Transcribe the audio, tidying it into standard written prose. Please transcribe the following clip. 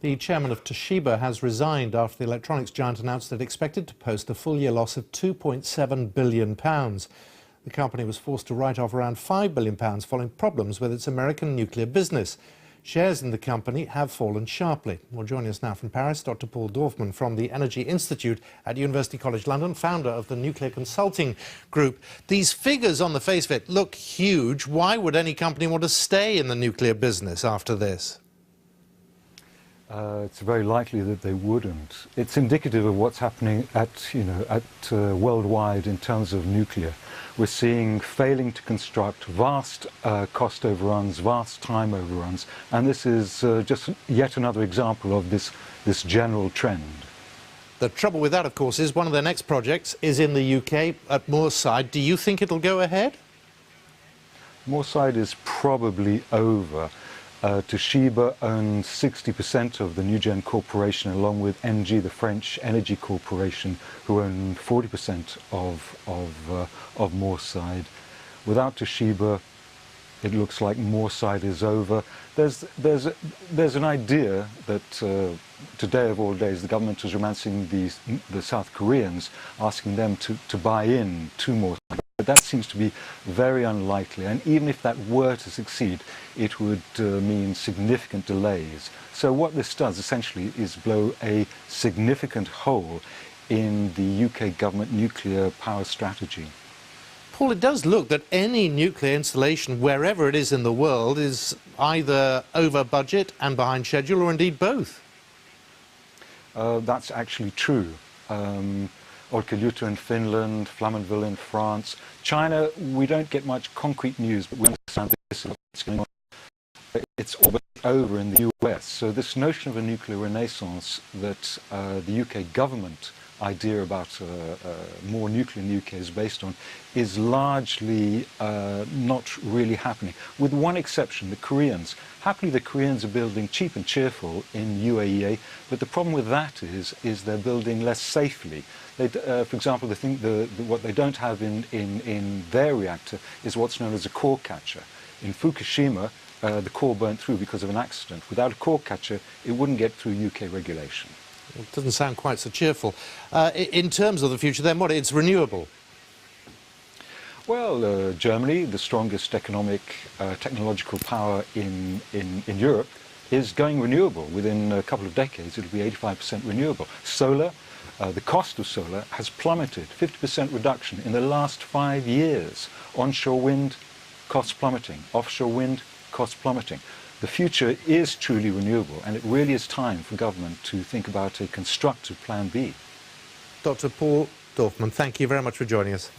The chairman of Toshiba has resigned after the electronics giant announced it expected to post a full-year loss of £2.7 billion. The company was forced to write off around £5 billion following problems with its American nuclear business. Shares in the company have fallen sharply. Well, joining us now from Paris, Dr. Paul Dorfman from the Energy Institute at University College London, founder of the Nuclear Consulting Group. These figures on the face of it look huge. Why would any company want to stay in the nuclear business after this? It's very likely that they wouldn't. It's indicative of what's happening worldwide in terms of nuclear. We're seeing failing to construct, vast cost overruns, vast time overruns, and this is just yet another example of this general trend. The trouble with that, of course, is one of their next projects is in the UK at Moorside. Do you think it'll go ahead? Moorside is probably over. Toshiba owns 60% of the Nugen Corporation, along with ENGIE, the French energy corporation, who own 40% of Moorside. Without Toshiba, it looks like Moorside is over. There's an idea that today of all days the government is romancing the South Koreans, asking them to buy in to Moorside. But that seems to be very unlikely, and even if that were to succeed, it would mean significant delays. So what this does essentially is blow a significant hole in the UK government nuclear power strategy. Paul, it does look that any nuclear installation, wherever it is in the world, is either over budget and behind schedule, or indeed both. That's actually true. Olkiluoto in Finland, Flamanville in France. China, we don't get much concrete news, but we understand this is what's going on. It's all but over in the US. So this notion of a nuclear renaissance that the UK government idea about more nuclear in the UK is based on is largely not really happening, with one exception, the Koreans. Happily, the Koreans are building cheap and cheerful in UAEA, but the problem with that is they're building less safely. For example, what they don't have in their reactor is what's known as a core catcher. In Fukushima, the core burnt through because of an accident. Without a core catcher, it wouldn't get through UK regulation. Well, it doesn't sound quite so cheerful. In terms of the future, then, what? It's renewable? Well, Germany, the strongest economic, technological power in Europe, is going renewable. Within a couple of decades, it'll be 85% renewable. Solar, the cost of solar has plummeted, 50% reduction in the last 5 years. Onshore wind, costs plummeting. Offshore wind, costs plummeting. The future is truly renewable, and it really is time for government to think about a constructive plan B. Dr. Paul Dorfman, thank you very much for joining us.